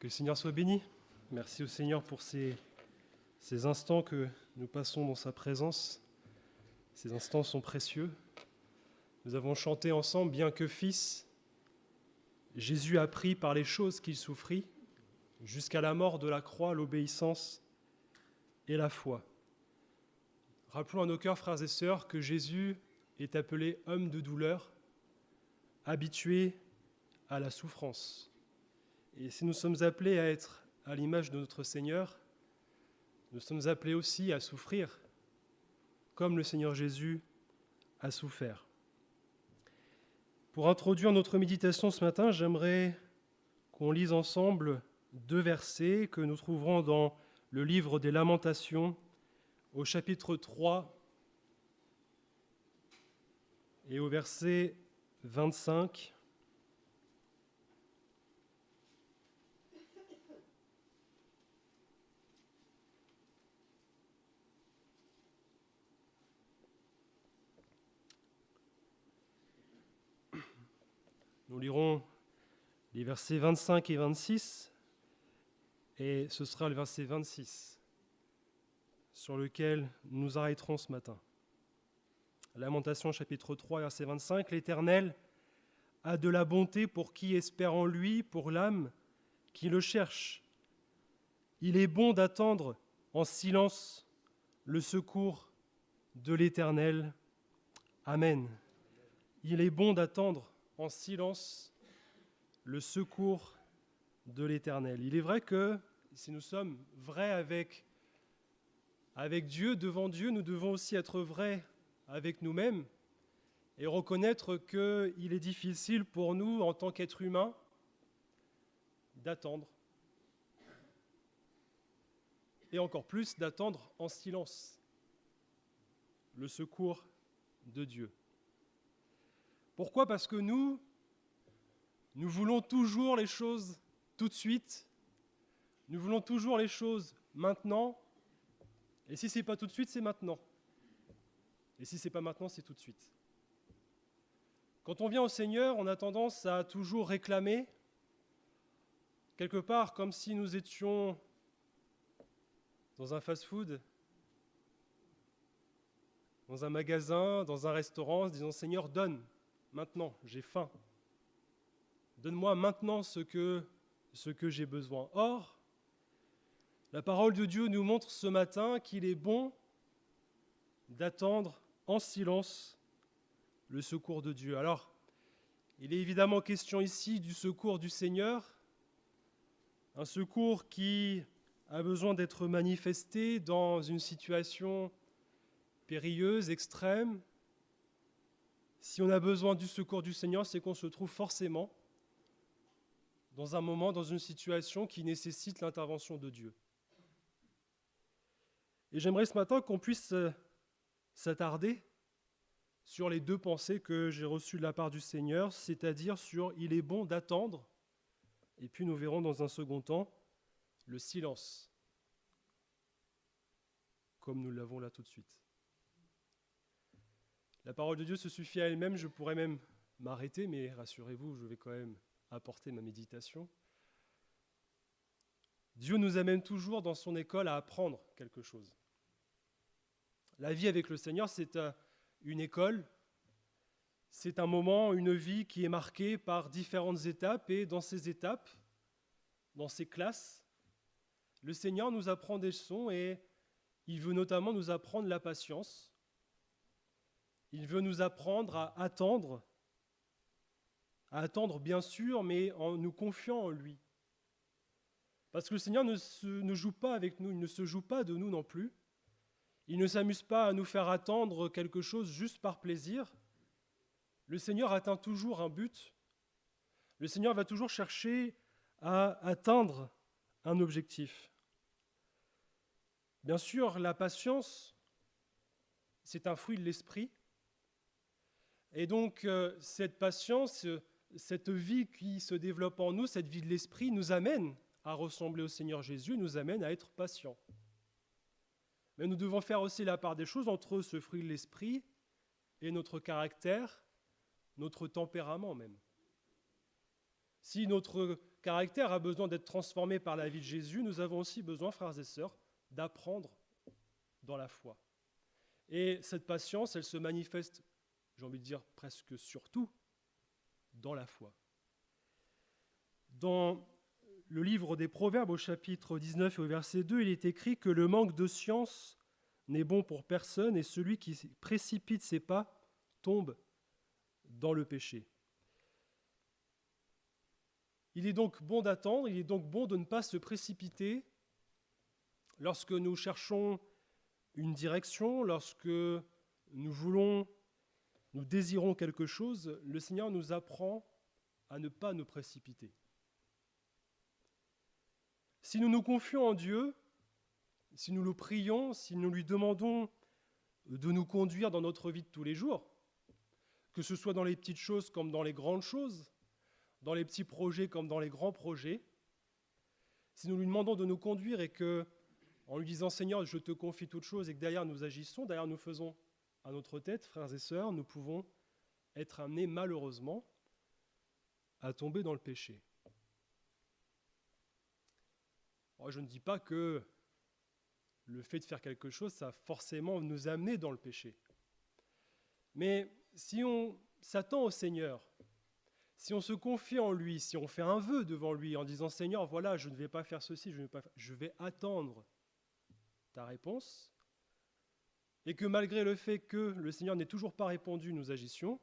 Que le Seigneur soit béni. Merci au Seigneur pour ces instants que nous passons dans sa présence. Ces instants sont précieux. Nous avons chanté ensemble, bien que fils, Jésus a pris par les choses qu'il souffrit, jusqu'à la mort de la croix, l'obéissance et la foi. Rappelons à nos cœurs, frères et sœurs, que Jésus est appelé homme de douleur, habitué à la souffrance. Et si nous sommes appelés à être à l'image de notre Seigneur, nous sommes appelés aussi à souffrir, comme le Seigneur Jésus a souffert. Pour introduire notre méditation ce matin, j'aimerais qu'on lise ensemble 2 versets que nous trouverons dans le livre des Lamentations, au chapitre 3 et au verset 25. Nous lirons les versets 25 et 26, et ce sera le verset 26 sur lequel nous nous arrêterons ce matin. Lamentation chapitre 3, verset 25, « L'Éternel a de la bonté pour qui espère en lui, pour l'âme qui le cherche. Il est bon d'attendre en silence le secours de l'Éternel. Amen. » Il est bon d'attendre en silence le secours de l'Éternel. Il est vrai que si nous sommes vrais avec Dieu, devant Dieu, nous devons aussi être vrais avec nous-mêmes et reconnaître qu'il est difficile pour nous, en tant qu'êtres humains, d'attendre. Et encore plus, d'attendre en silence le secours de Dieu. Pourquoi ? Parce que nous voulons toujours les choses tout de suite, nous voulons toujours les choses maintenant, et si ce n'est pas tout de suite, c'est maintenant. Et si ce n'est pas maintenant, c'est tout de suite. Quand on vient au Seigneur, on a tendance à toujours réclamer, quelque part comme si nous étions dans un fast-food, dans un magasin, dans un restaurant, en se disant « Seigneur, donne, maintenant, j'ai faim. Donne-moi maintenant ce que j'ai besoin. » Or, la parole de Dieu nous montre ce matin qu'il est bon d'attendre en silence le secours de Dieu. Alors, il est évidemment question ici du secours du Seigneur, un secours qui a besoin d'être manifesté dans une situation périlleuse, extrême. Si on a besoin du secours du Seigneur, c'est qu'on se trouve forcément dans un moment, dans une situation qui nécessite l'intervention de Dieu. Et j'aimerais ce matin qu'on puisse s'attarder sur les 2 pensées que j'ai reçues de la part du Seigneur, c'est-à-dire sur « il est bon d'attendre » et puis nous verrons dans un second temps le silence, comme nous l'avons là tout de suite. La parole de Dieu se suffit à elle-même, je pourrais même m'arrêter, mais rassurez-vous, je vais quand même apporter ma méditation. Dieu nous amène toujours dans son école à apprendre quelque chose. La vie avec le Seigneur, c'est une école, c'est un moment, une vie qui est marquée par différentes étapes, et dans ces étapes, dans ces classes, le Seigneur nous apprend des leçons et il veut notamment nous apprendre la patience. Il veut nous apprendre à attendre bien sûr, mais en nous confiant en lui. Parce que le Seigneur ne joue pas avec nous, il ne se joue pas de nous non plus. Il ne s'amuse pas à nous faire attendre quelque chose juste par plaisir. Le Seigneur atteint toujours un but. Le Seigneur va toujours chercher à atteindre un objectif. Bien sûr, la patience, c'est un fruit de l'esprit. Et donc, cette patience, cette vie qui se développe en nous, cette vie de l'esprit, nous amène à ressembler au Seigneur Jésus, nous amène à être patients. Mais nous devons faire aussi la part des choses entre ce fruit de l'esprit et notre caractère, notre tempérament même. Si notre caractère a besoin d'être transformé par la vie de Jésus, nous avons aussi besoin, frères et sœurs, d'apprendre dans la foi. Et cette patience, elle se manifeste, j'ai envie de dire presque surtout, dans la foi. Dans le livre des Proverbes, au chapitre 19 et au verset 2, il est écrit que le manque de science n'est bon pour personne et celui qui précipite ses pas tombe dans le péché. Il est donc bon d'attendre, il est donc bon de ne pas se précipiter lorsque nous cherchons une direction, lorsque nous désirons quelque chose. Le Seigneur nous apprend à ne pas nous précipiter. Si nous nous confions en Dieu, si nous le prions, si nous lui demandons de nous conduire dans notre vie de tous les jours, que ce soit dans les petites choses comme dans les grandes choses, dans les petits projets comme dans les grands projets, si nous lui demandons de nous conduire et que, en lui disant « Seigneur, je te confie toute chose » et que derrière nous agissons, derrière nous faisons à notre tête, frères et sœurs, nous pouvons être amenés malheureusement à tomber dans le péché. Alors, je ne dis pas que le fait de faire quelque chose, ça va forcément nous amener dans le péché. Mais si on s'attend au Seigneur, si on se confie en lui, si on fait un vœu devant lui en disant « Seigneur, voilà, je ne vais pas faire ceci, je vais attendre ta réponse », et que malgré le fait que le Seigneur n'ait toujours pas répondu, nous agissions,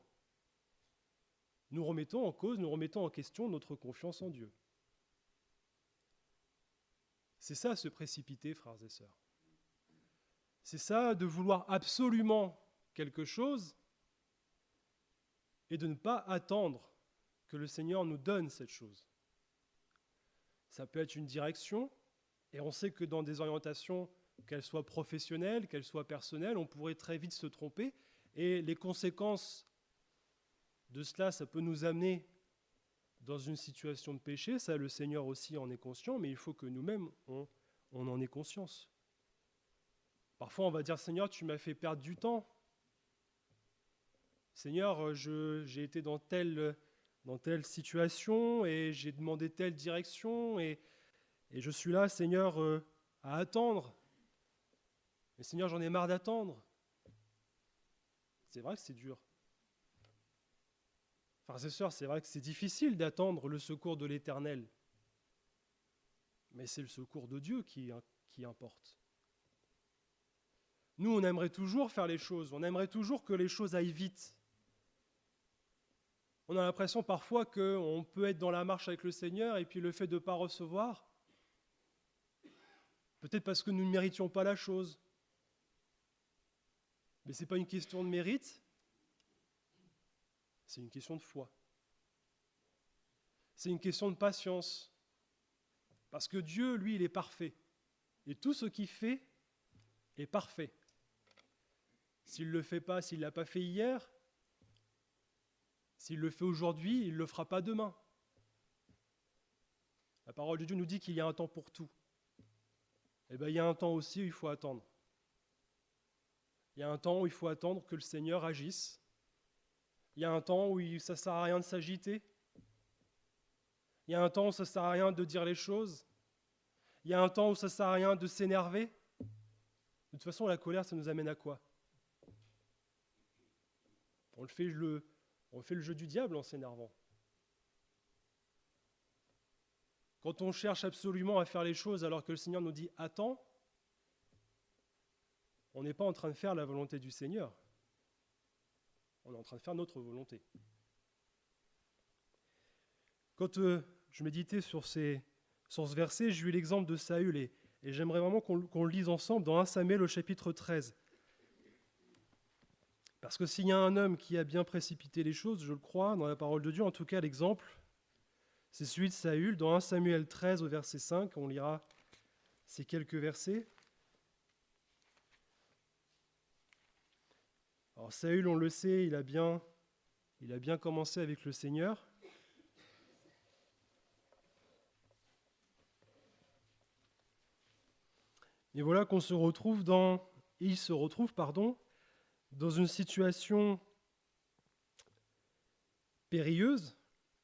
nous remettons en cause, nous remettons en question notre confiance en Dieu. C'est ça, se précipiter, frères et sœurs. C'est ça, de vouloir absolument quelque chose et de ne pas attendre que le Seigneur nous donne cette chose. Ça peut être une direction, et on sait que dans des orientations, qu'elles soient professionnelles, qu'elles soient personnelles, on pourrait très vite se tromper, et les conséquences de cela, ça peut nous amener dans une situation de péché. Ça, le Seigneur aussi en est conscient, mais il faut que nous-mêmes, on en ait conscience. Parfois, on va dire « Seigneur, tu m'as fait perdre du temps. Seigneur, j'ai été dans telle situation et j'ai demandé telle direction et je suis là, Seigneur, à attendre. Mais Seigneur, j'en ai marre d'attendre. » C'est vrai que c'est dur. Frères et sœurs, c'est vrai que c'est difficile d'attendre le secours de l'Éternel. Mais c'est le secours de Dieu qui importe. Nous, on aimerait toujours faire les choses, on aimerait toujours que les choses aillent vite. On a l'impression parfois qu'on peut être dans la marche avec le Seigneur et puis le fait de ne pas recevoir, peut-être parce que nous ne méritions pas la chose. Mais ce n'est pas une question de mérite, c'est une question de foi. C'est une question de patience. Parce que Dieu, lui, il est parfait. Et tout ce qu'il fait est parfait. S'il ne le fait pas, s'il ne l'a pas fait hier, s'il le fait aujourd'hui, il ne le fera pas demain. La parole de Dieu nous dit qu'il y a un temps pour tout. Eh bien, il y a un temps aussi où il faut attendre. Il y a un temps où il faut attendre que le Seigneur agisse. Il y a un temps où ça ne sert à rien de s'agiter. Il y a un temps où ça ne sert à rien de dire les choses. Il y a un temps où ça ne sert à rien de s'énerver. De toute façon, la colère, ça nous amène à quoi ? On fait le jeu du diable en s'énervant. Quand on cherche absolument à faire les choses alors que le Seigneur nous dit « attends », on n'est pas en train de faire la volonté du Seigneur. On est en train de faire notre volonté. Quand je méditais sur ce verset, j'ai eu l'exemple de Saül et j'aimerais vraiment qu'on le lise ensemble dans 1 Samuel au chapitre 13. Parce que s'il y a un homme qui a bien précipité les choses, je le crois, dans la parole de Dieu, en tout cas l'exemple, c'est celui de Saül. Dans 1 Samuel 13 au verset 5, on lira ces quelques versets. Alors Saül, on le sait, il a bien commencé avec le Seigneur. Et voilà il se retrouve dans une situation périlleuse,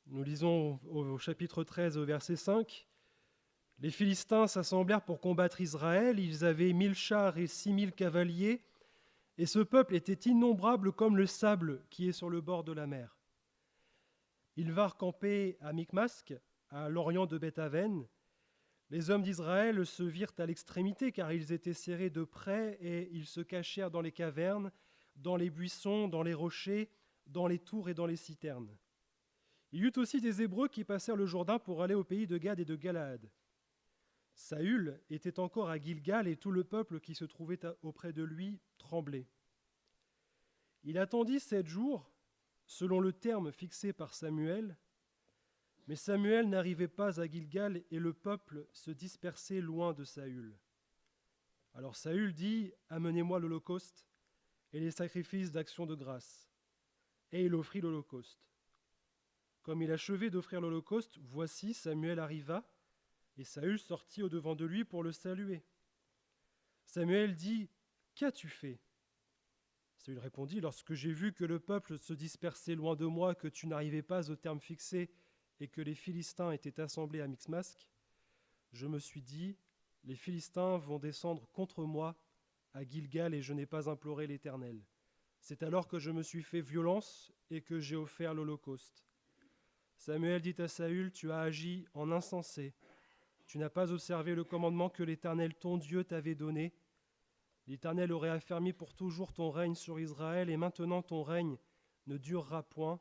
Nous lisons au chapitre 13, au verset 5, « Les Philistins s'assemblèrent pour combattre Israël. Ils avaient 1000 chars et 6000 cavaliers, et ce peuple était innombrable comme le sable qui est sur le bord de la mer. Ils vinrent camper à Micmasque, à l'orient de Beth-Aven. Les hommes d'Israël se virent à l'extrémité, car ils étaient serrés de près, et ils se cachèrent dans les cavernes, dans les buissons, dans les rochers, dans les tours et dans les citernes. Il y eut aussi des Hébreux qui passèrent le Jourdain pour aller au pays de Gad et de Galaad. Saül était encore à Gilgal, et tout le peuple qui se trouvait auprès de lui tremblait. Il attendit 7 jours, selon le terme fixé par Samuel, mais Samuel n'arrivait pas à Gilgal, et le peuple se dispersait loin de Saül. Alors Saül dit, « Amenez-moi l'holocauste et les sacrifices d'action de grâce. » Et il offrit l'holocauste. Comme il achevait d'offrir l'holocauste, voici, Samuel arriva, et Saül sortit au-devant de lui pour le saluer. Samuel dit, « Qu'as-tu fait » Saül répondit, « Lorsque j'ai vu que le peuple se dispersait loin de moi, que tu n'arrivais pas au terme fixé, et que les Philistins étaient assemblés à Micmasque, je me suis dit, les Philistins vont descendre contre moi à Gilgal, et je n'ai pas imploré l'Éternel. C'est alors que je me suis fait violence et que j'ai offert l'holocauste. » Samuel dit à Saül, « Tu as agi en insensé. Tu n'as pas observé le commandement que l'Éternel, ton Dieu, t'avait donné. L'Éternel aurait affermi pour toujours ton règne sur Israël, et maintenant ton règne ne durera point.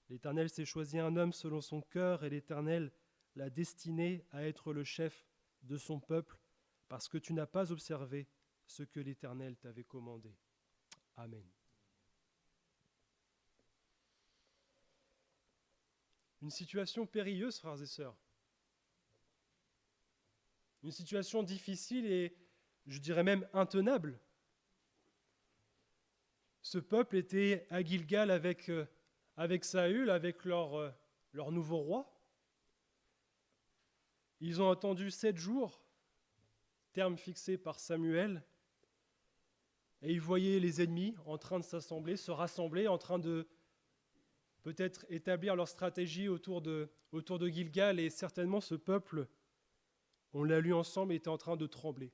L'Éternel s'est choisi un homme selon son cœur, et l'Éternel l'a destiné à être le chef de son peuple, parce que tu n'as pas observé ce que l'Éternel t'avait commandé. » Amen. Une situation périlleuse, frères et sœurs. Une situation difficile et, je dirais même, intenable. Ce peuple était à Gilgal avec Saül, avec leur nouveau roi. Ils ont attendu 7 jours, terme fixé par Samuel, et ils voyaient les ennemis en train de s'assembler, se rassembler, en train de peut-être établir leur stratégie autour de Gilgal, et certainement ce peuple, on l'a lu ensemble, était en train de trembler.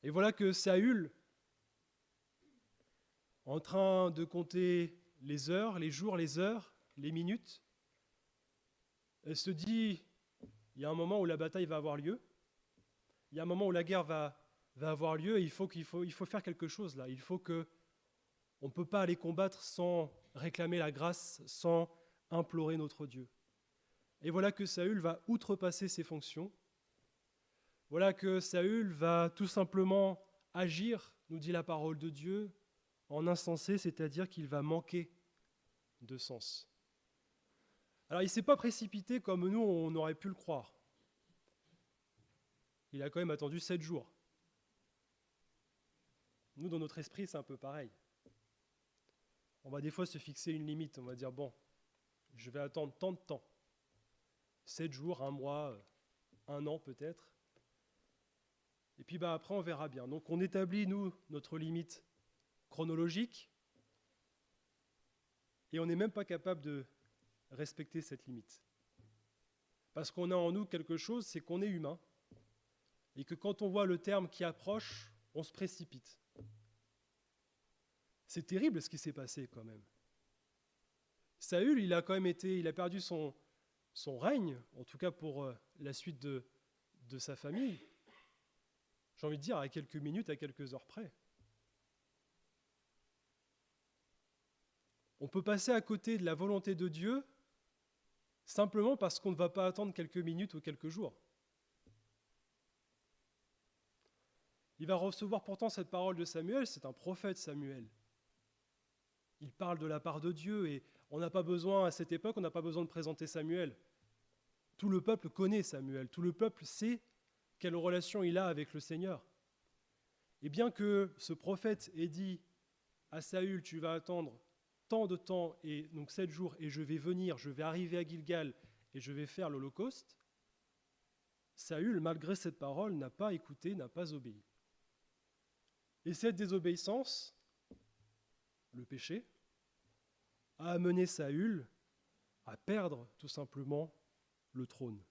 Et voilà que Saül, en train de compter les heures, les jours, les heures, les minutes, elle se dit, il y a un moment où la bataille va avoir lieu, il y a un moment où la guerre va avoir lieu, et il faut faire quelque chose là. On ne peut pas aller combattre sans réclamer la grâce, sans implorer notre Dieu. Et voilà que Saül va outrepasser ses fonctions. Voilà que Saül va tout simplement agir, nous dit la parole de Dieu, en insensé, c'est-à-dire qu'il va manquer de sens. Alors il ne s'est pas précipité comme nous on aurait pu le croire. Il a quand même attendu 7 jours. Nous, dans notre esprit, c'est un peu pareil. On va des fois se fixer une limite, on va dire, bon, je vais attendre tant de temps. 7 jours, 1 mois, 1 an peut-être. Et puis après, on verra bien. Donc on établit, nous, notre limite chronologique, et on n'est même pas capable de respecter cette limite. Parce qu'on a en nous quelque chose, c'est qu'on est humain, et que quand on voit le terme qui approche, on se précipite. C'est terrible ce qui s'est passé quand même. Saül, il a perdu son règne, en tout cas pour la suite de sa famille, j'ai envie de dire à quelques minutes, à quelques heures près. On peut passer à côté de la volonté de Dieu simplement parce qu'on ne va pas attendre quelques minutes ou quelques jours. Il va recevoir pourtant cette parole de Samuel, c'est un prophète Samuel. Il parle de la part de Dieu, et on n'a pas besoin, à cette époque, on n'a pas besoin de présenter Samuel. Tout le peuple connaît Samuel, tout le peuple sait quelle relation il a avec le Seigneur. Et bien que ce prophète ait dit à Saül, tu vas attendre tant de temps, et donc 7 jours, et je vais arriver à Gilgal, et je vais faire l'Holocauste, Saül, malgré cette parole, n'a pas écouté, n'a pas obéi. Et cette désobéissance, le péché, a amené Saül à perdre tout simplement le trône.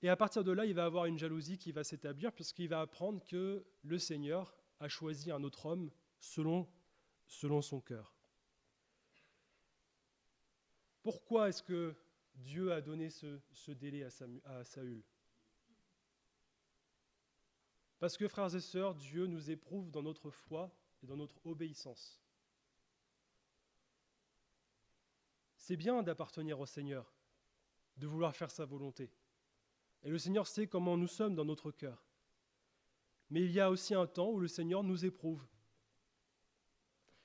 Et à partir de là, il va avoir une jalousie qui va s'établir puisqu'il va apprendre que le Seigneur a choisi un autre homme selon son cœur. Pourquoi est-ce que Dieu a donné ce délai à Saül ? Parce que, frères et sœurs, Dieu nous éprouve dans notre foi et dans notre obéissance. C'est bien d'appartenir au Seigneur, de vouloir faire sa volonté. Et le Seigneur sait comment nous sommes dans notre cœur. Mais il y a aussi un temps où le Seigneur nous éprouve.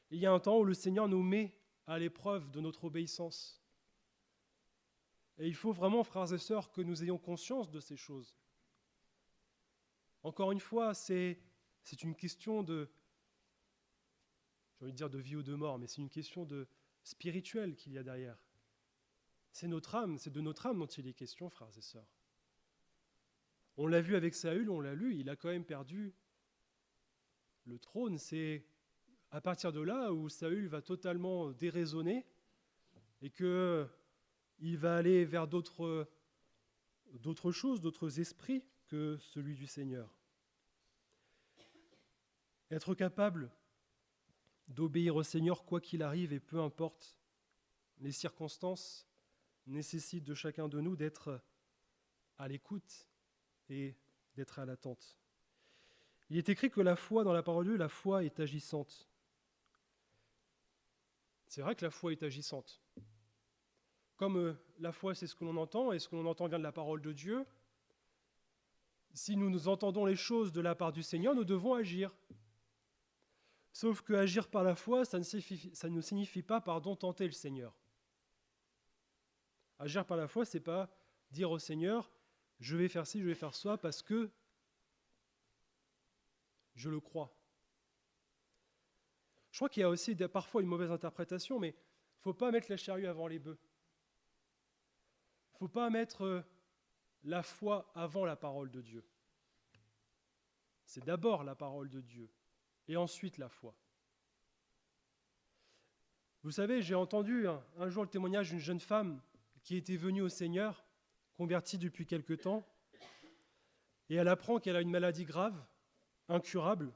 Il y a un temps où le Seigneur nous met à l'épreuve de notre obéissance. Et il faut vraiment, frères et sœurs, que nous ayons conscience de ces choses. Encore une fois, c'est une question j'ai envie de dire de vie ou de mort, mais c'est une question spirituelle qu'il y a derrière. C'est notre âme, c'est de notre âme dont il est question, frères et sœurs. On l'a vu avec Saül, on l'a lu, il a quand même perdu le trône. C'est à partir de là où Saül va totalement déraisonner et qu'il va aller vers d'autres choses, d'autres esprits que celui du Seigneur. Être capable d'obéir au Seigneur quoi qu'il arrive et peu importe les circonstances nécessite de chacun de nous d'être à l'écoute et d'être à l'attente. Il est écrit que la foi, dans la parole de Dieu, la foi est agissante. C'est vrai que la foi est agissante. Comme la foi, c'est ce que l'on entend, et ce que l'on entend vient de la parole de Dieu, si nous entendons les choses de la part du Seigneur, nous devons agir. Sauf que agir par la foi, ça ne signifie pas tenter le Seigneur. Agir par la foi, c'est pas dire au Seigneur, je vais faire ci, je vais faire ça, parce que je le crois. Je crois qu'il y a aussi parfois une mauvaise interprétation, mais il ne faut pas mettre la charrue avant les bœufs. Il ne faut pas mettre la foi avant la parole de Dieu. C'est d'abord la parole de Dieu, et ensuite la foi. Vous savez, j'ai entendu un jour le témoignage d'une jeune femme qui était venue au Seigneur, convertie depuis quelque temps, et elle apprend qu'elle a une maladie grave, incurable.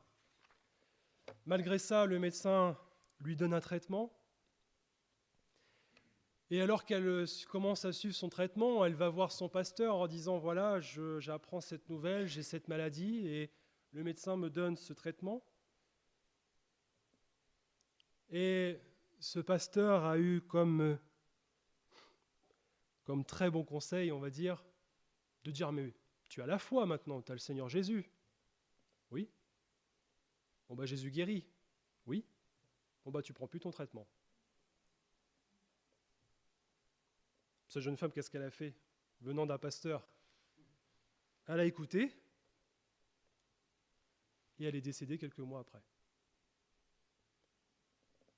Malgré ça, le médecin lui donne un traitement. Et alors qu'elle commence à suivre son traitement, elle va voir son pasteur en disant « Voilà, j'apprends cette nouvelle, j'ai cette maladie, et le médecin me donne ce traitement. » Et ce pasteur a eu comme très bon conseil, on va dire, de dire « Mais tu as la foi maintenant, tu as le Seigneur Jésus. » Oui. Bon bah Jésus guérit. Oui. Bon bah tu prends plus ton traitement. Cette jeune femme, qu'est-ce qu'elle a fait, venant d'un pasteur? Elle a écouté et elle est décédée quelques mois après.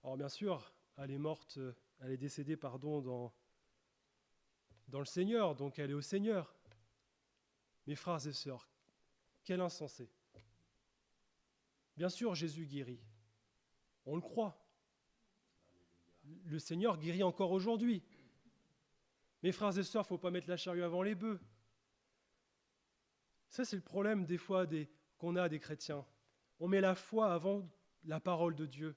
Alors bien sûr, elle est décédée dans le Seigneur, donc elle est au Seigneur. Mes frères et sœurs, quel insensé. Bien sûr, Jésus guérit. On le croit. Le Seigneur guérit encore aujourd'hui. Mes frères et sœurs, il ne faut pas mettre la charrue avant les bœufs. Ça, c'est le problème des fois qu'on a des chrétiens. On met la foi avant la parole de Dieu.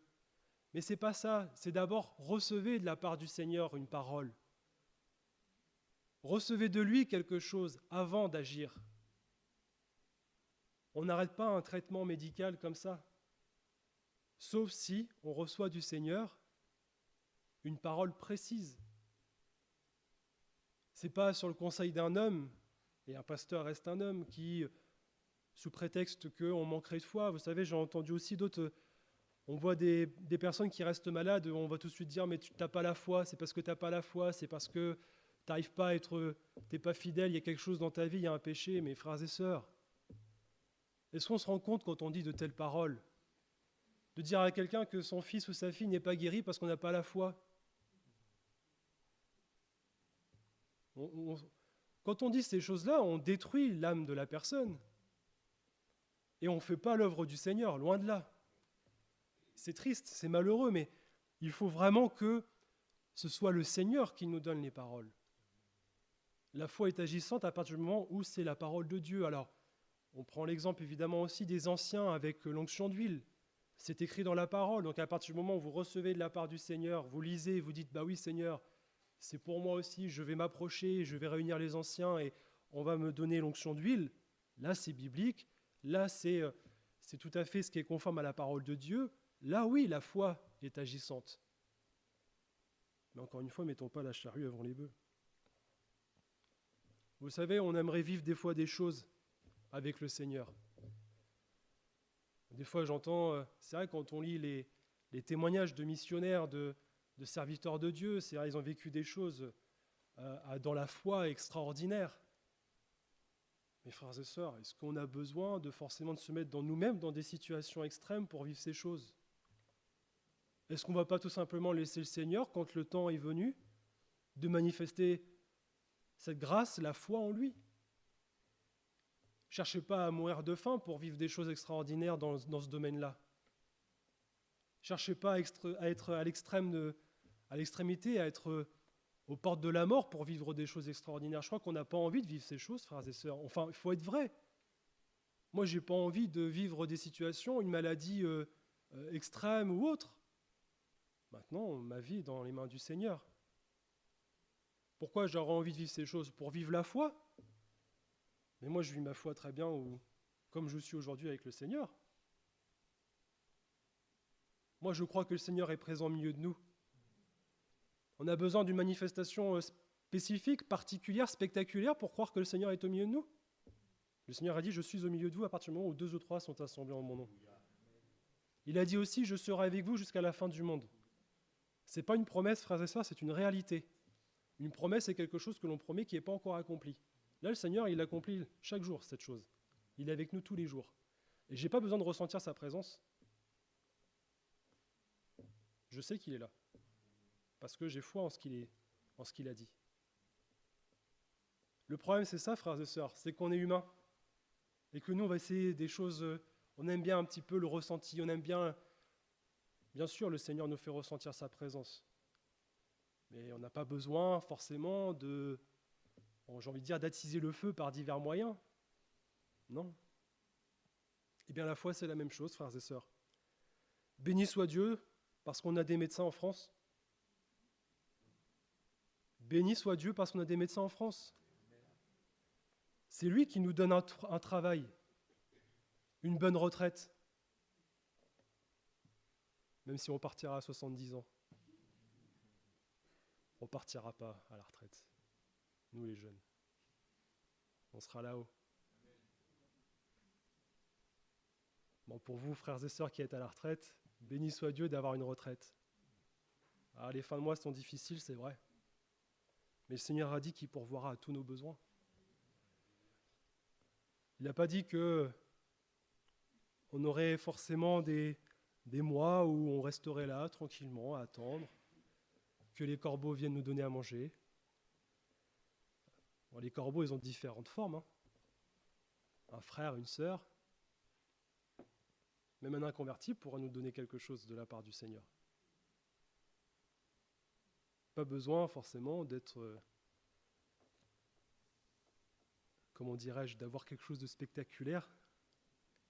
Mais ce n'est pas ça. C'est d'abord recevez de la part du Seigneur une parole. Recevez de lui quelque chose avant d'agir. On n'arrête pas un traitement médical comme ça. Sauf si on reçoit du Seigneur une parole précise. Ce n'est pas sur le conseil d'un homme, et un pasteur reste un homme, qui, sous prétexte qu'on manquerait de foi, vous savez, j'ai entendu aussi d'autres, on voit des personnes qui restent malades, on va tout de suite dire, mais tu n'as pas la foi, c'est parce que tu n'as pas la foi, c'est parce que tu n'arrives pas à être, tu n'es pas fidèle, il y a quelque chose dans ta vie, il y a un péché, mes frères et sœurs. Est-ce qu'on se rend compte quand on dit de telles paroles? De dire à quelqu'un que son fils ou sa fille n'est pas guéri parce qu'on n'a pas la foi? Quand on dit ces choses-là, on détruit l'âme de la personne. Et on ne fait pas l'œuvre du Seigneur, loin de là. C'est triste, c'est malheureux, mais Il faut vraiment que ce soit le Seigneur qui nous donne les paroles. La foi est agissante à partir du moment où c'est la parole de Dieu. Alors, on prend l'exemple évidemment aussi des anciens avec l'onction d'huile. C'est écrit dans la parole, donc à partir du moment où vous recevez de la part du Seigneur, vous lisez, vous dites, bah oui Seigneur, c'est pour moi aussi, je vais m'approcher, je vais réunir les anciens et on va me donner l'onction d'huile. Là, c'est biblique. Là, c'est tout à fait ce qui est conforme à la parole de Dieu. Là, oui, la foi est agissante. Mais encore une fois, mettons pas la charrue avant les bœufs. Vous savez, on aimerait vivre des fois des choses avec le Seigneur. Des fois, j'entends, c'est vrai, quand on lit les témoignages de missionnaires, de serviteurs de Dieu, c'est vrai, ils ont vécu des choses dans la foi extraordinaires. Mes frères et sœurs, est-ce qu'on a besoin de forcément de se mettre dans nous-mêmes dans des situations extrêmes pour vivre ces choses? Est-ce qu'on ne va pas tout simplement laisser le Seigneur, quand le temps est venu, de manifester cette grâce, la foi en lui? Cherchez pas à mourir de faim pour vivre des choses extraordinaires dans ce domaine-là. Cherchez pas à être à l'extrémité, à être aux portes de la mort pour vivre des choses extraordinaires. Je crois qu'on n'a pas envie de vivre ces choses, frères et sœurs. Enfin, il faut être vrai. Moi, je n'ai pas envie de vivre des situations, une maladie extrême ou autre. Maintenant, ma vie est dans les mains du Seigneur. Pourquoi j'aurais envie de vivre ces choses? Pour vivre la foi? Mais moi, je vis ma foi très bien comme je suis aujourd'hui avec le Seigneur. Moi, je crois que le Seigneur est présent au milieu de nous. On a besoin d'une manifestation spécifique, particulière, spectaculaire pour croire que le Seigneur est au milieu de nous. Le Seigneur a dit, je suis au milieu de vous à partir du moment où 2 ou 3 sont assemblés en mon nom. Il a dit aussi, je serai avec vous jusqu'à la fin du monde. Ce n'est pas une promesse, frères et sœurs, c'est une réalité. Une promesse, c'est quelque chose que l'on promet qui n'est pas encore accompli. Là, le Seigneur, il accomplit chaque jour cette chose. Il est avec nous tous les jours. Et je n'ai pas besoin de ressentir sa présence. Je sais qu'il est là. Parce que j'ai foi en ce qu'il a dit. Le problème, c'est ça, frères et sœurs, c'est qu'on est humain. Et que nous, on va essayer des choses, on aime bien un petit peu le ressenti, on aime bien sûr, le Seigneur nous fait ressentir sa présence. Mais on n'a pas besoin forcément j'ai envie de dire, d'attiser le feu par divers moyens. Non. Eh bien, la foi, c'est la même chose, frères et sœurs. Béni soit Dieu, parce qu'on a des médecins en France. Béni soit Dieu, parce qu'on a des médecins en France. C'est lui qui nous donne un travail, une bonne retraite, même si on partira à 70 ans. On ne partira pas à la retraite, nous les jeunes. On sera là-haut. Bon, pour vous, frères et sœurs qui êtes à la retraite, béni soit Dieu d'avoir une retraite. Alors, les fins de mois sont difficiles, c'est vrai. Mais le Seigneur a dit qu'il pourvoira à tous nos besoins. Il n'a pas dit qu'on aurait forcément des mois où on resterait là, tranquillement, à attendre que les corbeaux viennent nous donner à manger. Bon, les corbeaux, ils ont différentes formes. Hein. Un frère, une sœur, même un inconverti pourra nous donner quelque chose de la part du Seigneur. Pas besoin forcément d'être, comment dirais-je, d'avoir quelque chose de spectaculaire.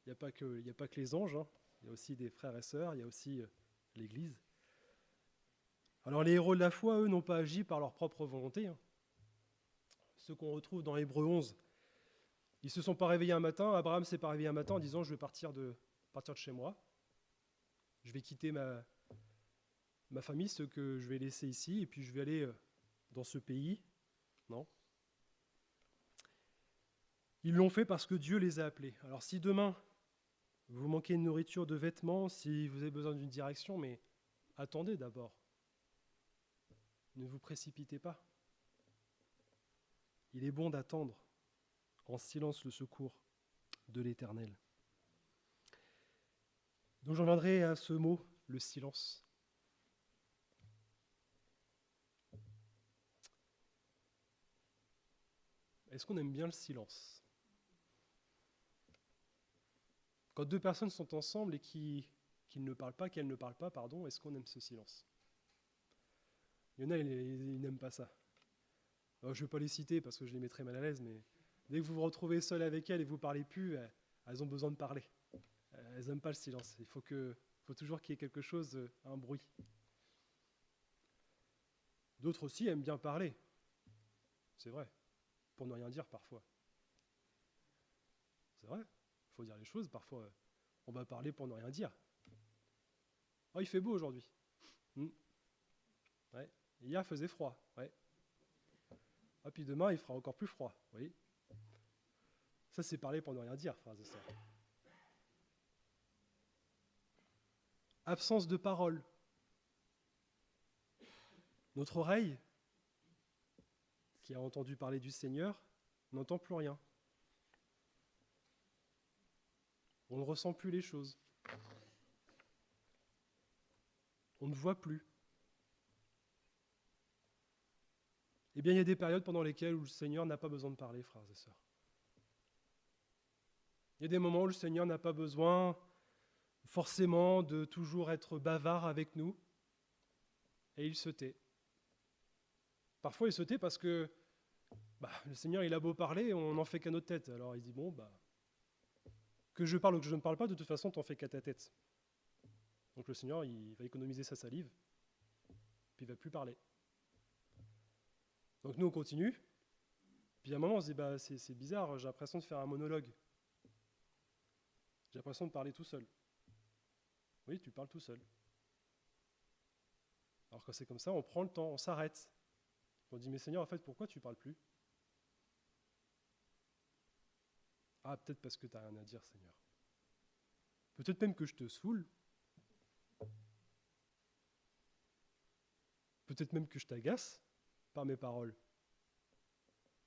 Il n'y a pas que les anges, hein. Il y a aussi des frères et sœurs, il y a aussi l'Église. Alors les héros de la foi, eux, n'ont pas agi par leur propre volonté. Hein. Ceux qu'on retrouve dans Hébreux 11, ils ne se sont pas réveillés un matin, Abraham ne s'est pas réveillé un matin en disant « je vais partir de chez moi, je vais quitter ma famille, ceux que je vais laisser ici, et puis je vais aller dans ce pays. » Non. Ils l'ont fait parce que Dieu les a appelés. Alors si demain, vous manquez de nourriture, de vêtements, si vous avez besoin d'une direction, mais attendez d'abord. Ne vous précipitez pas. Il est bon d'attendre en silence le secours de l'Éternel. Donc j'en viendrai à ce mot, le silence. Est-ce qu'on aime bien le silence? Quand deux personnes sont ensemble et qu'elles ne parlent pas, est-ce qu'on aime ce silence? Il y en a, ils n'aiment pas ça. Alors, je ne vais pas les citer parce que je les mettrai mal à l'aise, mais dès que vous vous retrouvez seul avec elles et que vous ne parlez plus, elles ont besoin de parler. Elles n'aiment pas le silence. Il faut toujours qu'il y ait quelque chose, un bruit. D'autres aussi aiment bien parler. C'est vrai. Pour ne rien dire parfois. C'est vrai. Il faut dire les choses. Parfois, on va parler pour ne rien dire. Oh, il fait beau aujourd'hui. Ouais. Hier, il faisait froid. Ouais. Ah, puis demain, il fera encore plus froid. Oui. Ça, c'est parler pour ne rien dire, frères et sœurs. Absence de parole. Notre oreille, qui a entendu parler du Seigneur, n'entend plus rien. On ne ressent plus les choses. On ne voit plus. Eh bien, il y a des périodes pendant lesquelles où le Seigneur n'a pas besoin de parler, frères et sœurs. Il y a des moments où le Seigneur n'a pas besoin forcément de toujours être bavard avec nous, et il se tait. Parfois, il se tait parce que le Seigneur, il a beau parler, on n'en fait qu'à notre tête. Alors il dit, que je parle ou que je ne parle pas, de toute façon, t'en fais qu'à ta tête. Donc le Seigneur, il va économiser sa salive, puis il ne va plus parler. Donc nous, on continue. Puis à un moment, on se dit, c'est bizarre, j'ai l'impression de faire un monologue. J'ai l'impression de parler tout seul. Oui, tu parles tout seul. Alors quand c'est comme ça, on prend le temps, on s'arrête. On dit, mais Seigneur, en fait, pourquoi tu ne parles plus? Ah, peut-être parce que tu n'as rien à dire, Seigneur. Peut-être même que je te saoule. Peut-être même que je t'agace par mes paroles.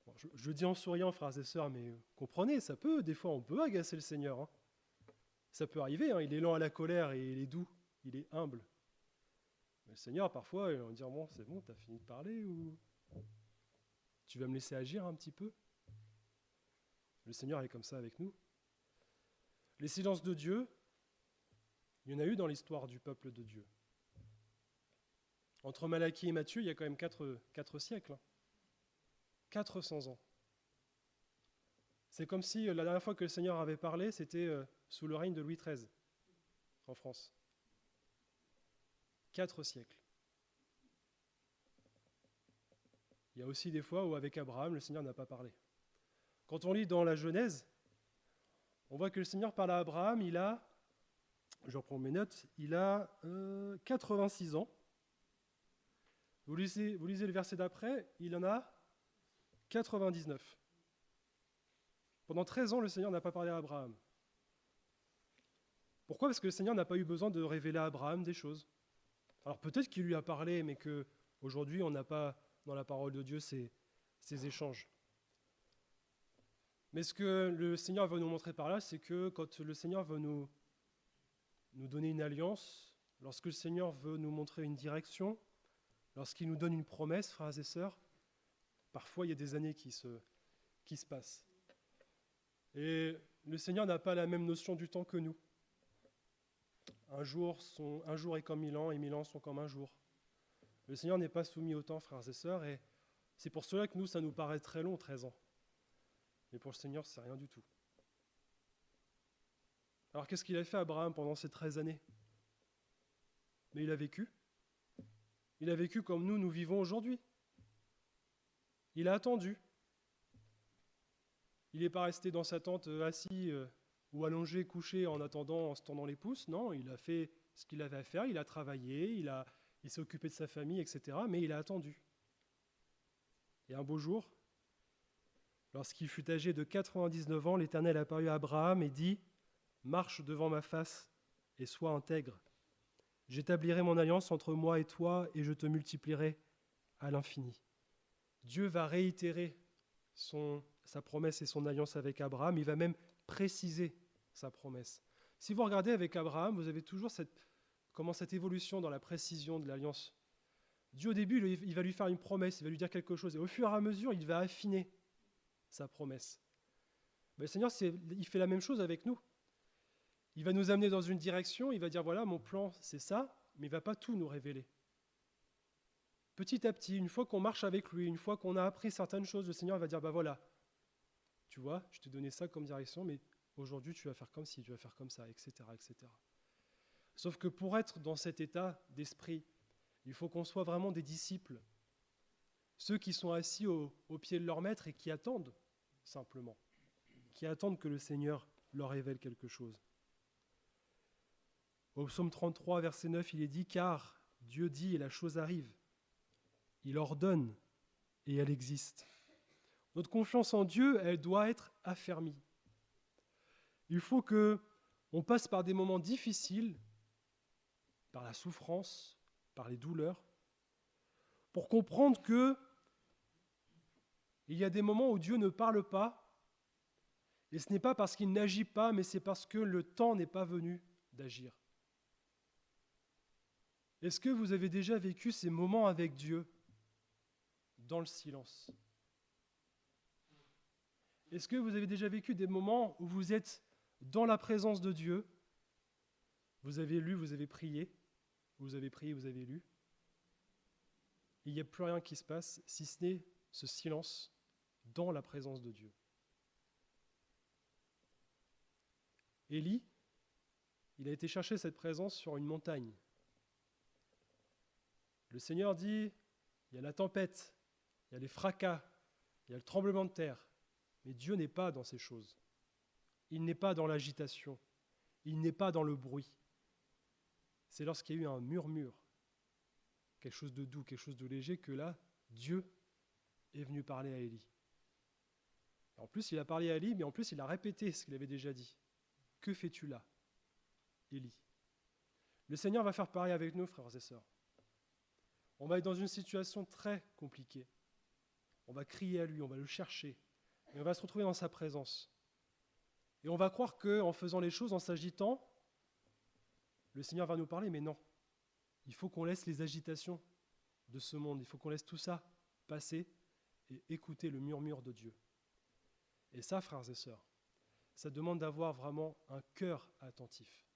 Bon, je dis en souriant, frères et sœurs, mais comprenez, ça peut, des fois on peut agacer le Seigneur. Hein. Ça peut arriver, hein, il est lent à la colère et il est doux, il est humble. Mais le Seigneur, parfois, il va dire, bon, c'est bon, t'as fini de parler ou tu vas me laisser agir un petit peu? Le Seigneur est comme ça avec nous. Les silences de Dieu, il y en a eu dans l'histoire du peuple de Dieu. Entre Malachie et Matthieu, il y a quand même 4 siècles. Hein. 400 ans. C'est comme si la dernière fois que le Seigneur avait parlé, c'était sous le règne de Louis XIII, en France. 4 siècles. Il y a aussi des fois où avec Abraham, le Seigneur n'a pas parlé. Quand on lit dans la Genèse, on voit que le Seigneur parle à Abraham, je reprends mes notes, il a 86 ans. Vous lisez le verset d'après, il en a 99. Pendant 13 ans, le Seigneur n'a pas parlé à Abraham. Pourquoi? Parce que le Seigneur n'a pas eu besoin de révéler à Abraham des choses. Alors peut-être qu'il lui a parlé, mais qu'aujourd'hui, on n'a pas dans la parole de Dieu ces échanges. Mais ce que le Seigneur veut nous montrer par là, c'est que quand le Seigneur veut nous donner une alliance, lorsque le Seigneur veut nous montrer une direction, lorsqu'il nous donne une promesse, frères et sœurs, parfois il y a des années qui se passent. Et le Seigneur n'a pas la même notion du temps que nous. Un jour est comme 1000 ans et 1000 ans sont comme un jour. Le Seigneur n'est pas soumis au temps, frères et sœurs, et c'est pour cela que nous, ça nous paraît très long, 13 ans. Mais pour le Seigneur, c'est rien du tout. Alors qu'est-ce qu'il a fait Abraham pendant ces 13 années? Mais il a vécu. Il a vécu comme nous vivons aujourd'hui. Il a attendu. Il n'est pas resté dans sa tente assis ou allongé, couché en attendant, en se tendant les pouces. Non, il a fait ce qu'il avait à faire, il a travaillé, il s'est occupé de sa famille, etc. Mais il a attendu. Et un beau jour, lorsqu'il fut âgé de 99 ans, l'Éternel apparut à Abraham et dit « Marche devant ma face et sois intègre. J'établirai mon alliance entre moi et toi et je te multiplierai à l'infini. » Dieu va réitérer sa promesse et son alliance avec Abraham. Il va même préciser sa promesse. Si vous regardez avec Abraham, vous avez toujours cette évolution dans la précision de l'alliance. Dieu, au début, il va lui faire une promesse, il va lui dire quelque chose. Et au fur et à mesure, il va affiner sa promesse. Le Seigneur, il fait la même chose avec nous. Il va nous amener dans une direction, il va dire, voilà, mon plan, c'est ça, mais il ne va pas tout nous révéler. petit à petit, une fois qu'on marche avec lui, une fois qu'on a appris certaines choses, le Seigneur va dire, bah voilà, tu vois, je t'ai donné ça comme direction, mais aujourd'hui tu vas faire comme ci, tu vas faire comme ça, etc., etc. Sauf que pour être dans cet état d'esprit, il faut qu'on soit vraiment des disciples, ceux qui sont assis au pied de leur maître et qui attendent simplement, qui attendent que le Seigneur leur révèle quelque chose. Au psaume 33, verset 9, il est dit « Car Dieu dit et la chose arrive. Il ordonne et elle existe. » Notre confiance en Dieu, elle doit être affermie. Il faut qu'on passe par des moments difficiles, par la souffrance, par les douleurs, pour comprendre que il y a des moments où Dieu ne parle pas, et ce n'est pas parce qu'il n'agit pas, mais c'est parce que le temps n'est pas venu d'agir. Est-ce que vous avez déjà vécu ces moments avec Dieu dans le silence? Est-ce que vous avez déjà vécu des moments où vous êtes dans la présence de Dieu? Vous avez lu, vous avez prié, vous avez prié, vous avez lu. Il n'y a plus rien qui se passe, si ce n'est ce silence dans la présence de Dieu. Élie, il a été chercher cette présence sur une montagne. Le Seigneur dit, il y a la tempête, il y a les fracas, il y a le tremblement de terre, mais Dieu n'est pas dans ces choses. Il n'est pas dans l'agitation, il n'est pas dans le bruit. C'est lorsqu'il y a eu un murmure, quelque chose de doux, quelque chose de léger, que là, Dieu est venu parler à Élie. En plus, il a parlé à Élie, mais en plus, il a répété ce qu'il avait déjà dit. Que fais-tu là, Élie? Le Seigneur va faire pareil avec nous, frères et sœurs. On va être dans une situation très compliquée. On va crier à lui, on va le chercher, et on va se retrouver dans sa présence. Et on va croire qu'en faisant les choses, en s'agitant, le Seigneur va nous parler, mais non. Il faut qu'on laisse les agitations de ce monde, il faut qu'on laisse tout ça passer et écouter le murmure de Dieu. Et ça, frères et sœurs, ça demande d'avoir vraiment un cœur attentif.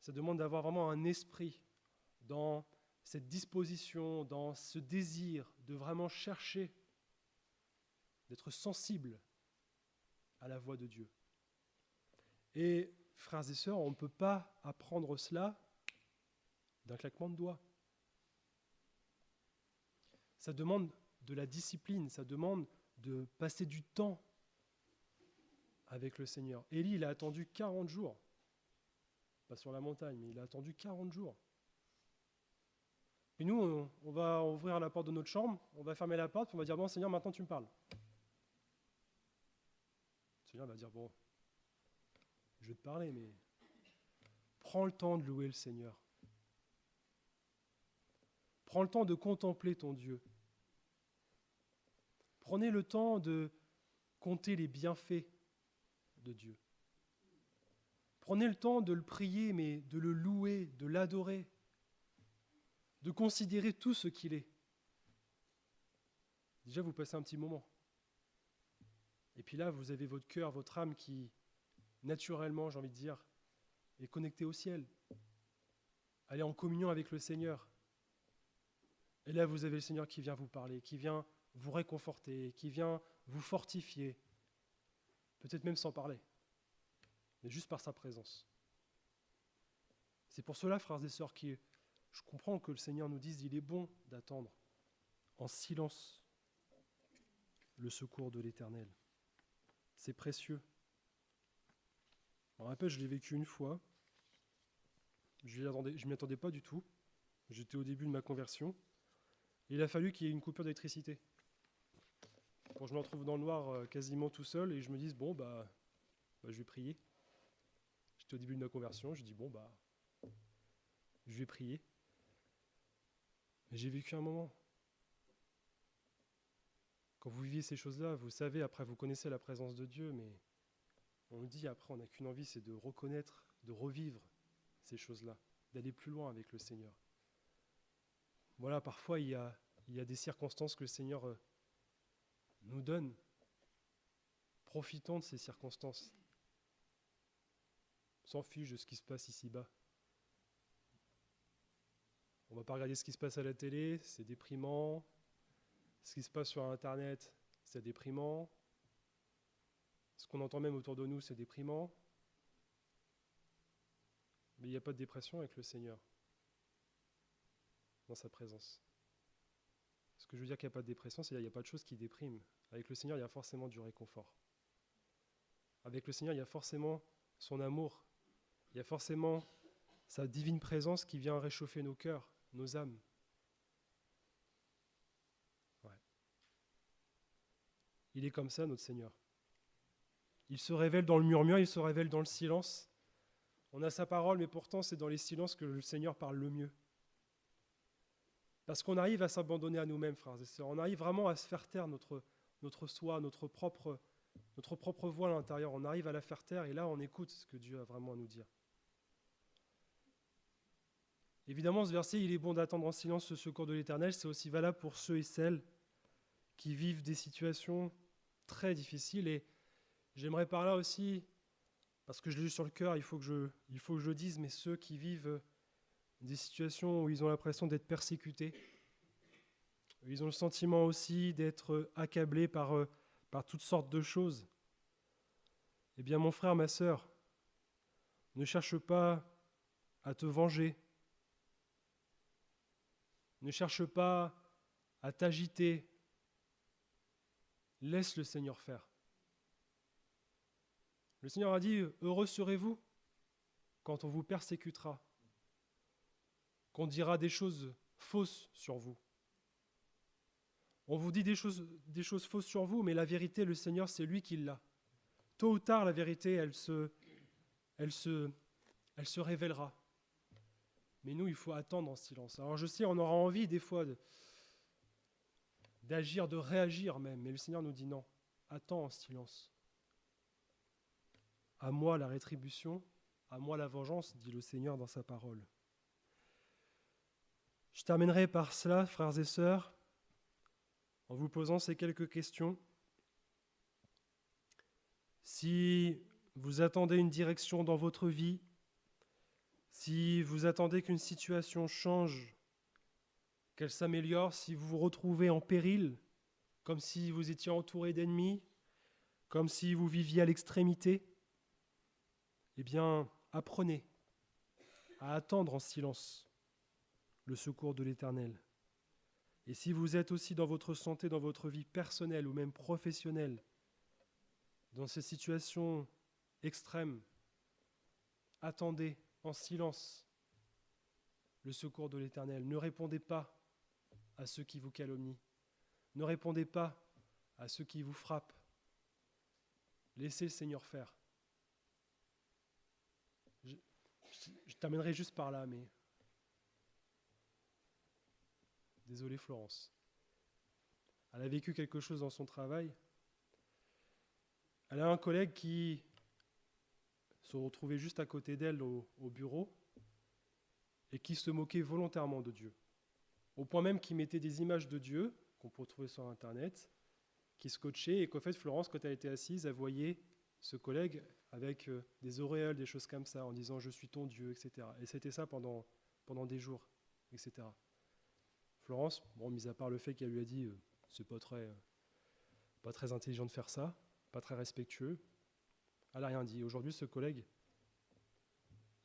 Ça demande d'avoir vraiment un esprit dans cette disposition, dans ce désir de vraiment chercher, d'être sensible à la voix de Dieu. Et frères et sœurs, on ne peut pas apprendre cela d'un claquement de doigts. Ça demande de la discipline, ça demande de passer du temps avec le Seigneur. Élie, il a attendu 40 jours, pas sur la montagne, mais il a attendu 40 jours. Et nous, on va ouvrir la porte de notre chambre, on va fermer la porte, puis on va dire, bon Seigneur, maintenant tu me parles. Le Seigneur va dire, bon, je vais te parler, mais prends le temps de louer le Seigneur. Prends le temps de contempler ton Dieu. Prenez le temps de compter les bienfaits de Dieu. Prenez le temps de le prier, mais de le louer, de l'adorer, de considérer tout ce qu'il est. Déjà, vous passez un petit moment. Et puis là, vous avez votre cœur, votre âme qui, naturellement, j'ai envie de dire, est connectée au ciel. Elle est en communion avec le Seigneur. Et là, vous avez le Seigneur qui vient vous parler, qui vient vous réconforter, qui vient vous fortifier, peut-être même sans parler, mais juste par sa présence. C'est pour cela, frères et sœurs, que je comprends que le Seigneur nous dise qu'il est bon d'attendre en silence le secours de l'Éternel. C'est précieux. Je me rappelle, je l'ai vécu une fois. Je ne m'y attendais pas du tout. J'étais au début de ma conversion. Et il a fallu qu'il y ait une coupure d'électricité. Quand je me retrouve dans le noir quasiment tout seul et je me dis, bon, je vais prier. J'étais au début de ma conversion, je dis, je vais prier. Mais j'ai vécu un moment. Quand vous viviez ces choses-là, vous savez, après vous connaissez la présence de Dieu, mais on nous dit après, on n'a qu'une envie, c'est de reconnaître, de revivre ces choses-là, d'aller plus loin avec le Seigneur. Voilà, parfois il y a des circonstances que le Seigneur nous donne. Profitons de ces circonstances. On s'en fiche de ce qui se passe ici-bas. On ne va pas regarder ce qui se passe à la télé, c'est déprimant. Ce qui se passe sur Internet, c'est déprimant. Ce qu'on entend même autour de nous, c'est déprimant. Mais il n'y a pas de dépression avec le Seigneur, dans sa présence. Ce que je veux dire qu'il n'y a pas de dépression, c'est qu'il n'y a pas de choses qui dépriment. Avec le Seigneur, il y a forcément du réconfort. Avec le Seigneur, il y a forcément son amour. Il y a forcément sa divine présence qui vient réchauffer nos cœurs, nos âmes. Ouais. Il est comme ça, notre Seigneur. Il se révèle dans le murmure, il se révèle dans le silence. On a sa parole, mais pourtant, c'est dans les silences que le Seigneur parle le mieux. Parce qu'on arrive à s'abandonner à nous-mêmes, frères et sœurs. On arrive vraiment à se faire taire notre soi, notre propre voix à l'intérieur. On arrive à la faire taire et là, on écoute ce que Dieu a vraiment à nous dire. Évidemment, ce verset, il est bon d'attendre en silence ce secours de l'Éternel. C'est aussi valable pour ceux et celles qui vivent des situations très difficiles. Et j'aimerais par là aussi, parce que je l'ai eu sur le cœur, il faut que je le dise, mais ceux qui vivent des situations où ils ont l'impression d'être persécutés, où ils ont le sentiment aussi d'être accablés par toutes sortes de choses. Eh bien, mon frère, ma sœur, ne cherche pas à te venger. Ne cherche pas à t'agiter. Laisse le Seigneur faire. Le Seigneur a dit, heureux serez-vous quand on vous persécutera, qu'on dira des choses fausses sur vous. On vous dit des choses fausses sur vous, mais la vérité, le Seigneur, c'est lui qui l'a. Tôt ou tard, la vérité, elle se révélera. Mais nous, il faut attendre en silence. Alors je sais, on aura envie des fois d'agir, de réagir même, mais le Seigneur nous dit non, attends en silence. À moi la rétribution, à moi la vengeance, dit le Seigneur dans sa parole. Je terminerai par cela, frères et sœurs, en vous posant ces quelques questions. Si vous attendez une direction dans votre vie, si vous attendez qu'une situation change, qu'elle s'améliore, si vous vous retrouvez en péril, comme si vous étiez entouré d'ennemis, comme si vous viviez à l'extrémité, eh bien, apprenez à attendre en silence le secours de l'Éternel. Et si vous êtes aussi dans votre santé, dans votre vie personnelle ou même professionnelle, dans ces situations extrêmes, attendez en silence le secours de l'Éternel. Ne répondez pas à ceux qui vous calomnient. Ne répondez pas à ceux qui vous frappent. Laissez le Seigneur faire. Je terminerai juste par là, mais... Désolé Florence. Elle a vécu quelque chose dans son travail. Elle a un collègue qui se retrouvait juste à côté d'elle au bureau et qui se moquait volontairement de Dieu. Au point même qu'il mettait des images de Dieu, qu'on peut trouver sur Internet, qui scotchaient, et qu'en fait, Florence, quand elle était assise, elle voyait ce collègue avec des auréoles, des choses comme ça, en disant « Je suis ton Dieu », etc. Et c'était ça pendant des jours, etc. Florence, bon, mis à part le fait qu'elle lui a dit « C'est pas très intelligent de faire ça, pas très respectueux », elle n'a rien dit. Aujourd'hui, ce collègue,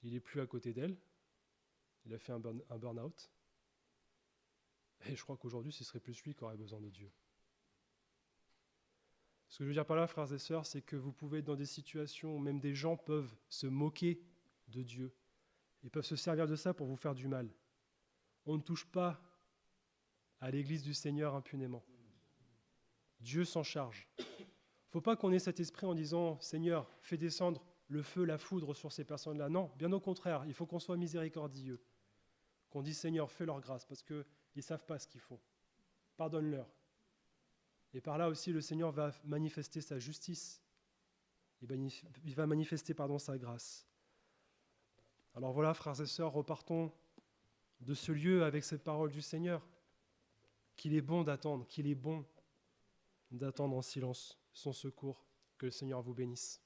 il n'est plus à côté d'elle, il a fait un burn-out, et je crois qu'aujourd'hui, ce serait plus lui qui aurait besoin de Dieu. Ce que je veux dire par là, frères et sœurs, c'est que vous pouvez être dans des situations où même des gens peuvent se moquer de Dieu et peuvent se servir de ça pour vous faire du mal. On ne touche pas à l'église du Seigneur impunément. Dieu s'en charge. Il ne faut pas qu'on ait cet esprit en disant « Seigneur, fais descendre le feu, la foudre sur ces personnes-là ». Non, bien au contraire, il faut qu'on soit miséricordieux. Qu'on dise « Seigneur, fais leur grâce » parce qu'ils ne savent pas ce qu'ils font. Pardonne-leur. Et par là aussi, le Seigneur va manifester sa justice. Il va manifester sa grâce. Alors voilà, frères et sœurs, repartons de ce lieu avec cette parole du Seigneur. Qu'il est bon d'attendre en silence son secours. Que le Seigneur vous bénisse.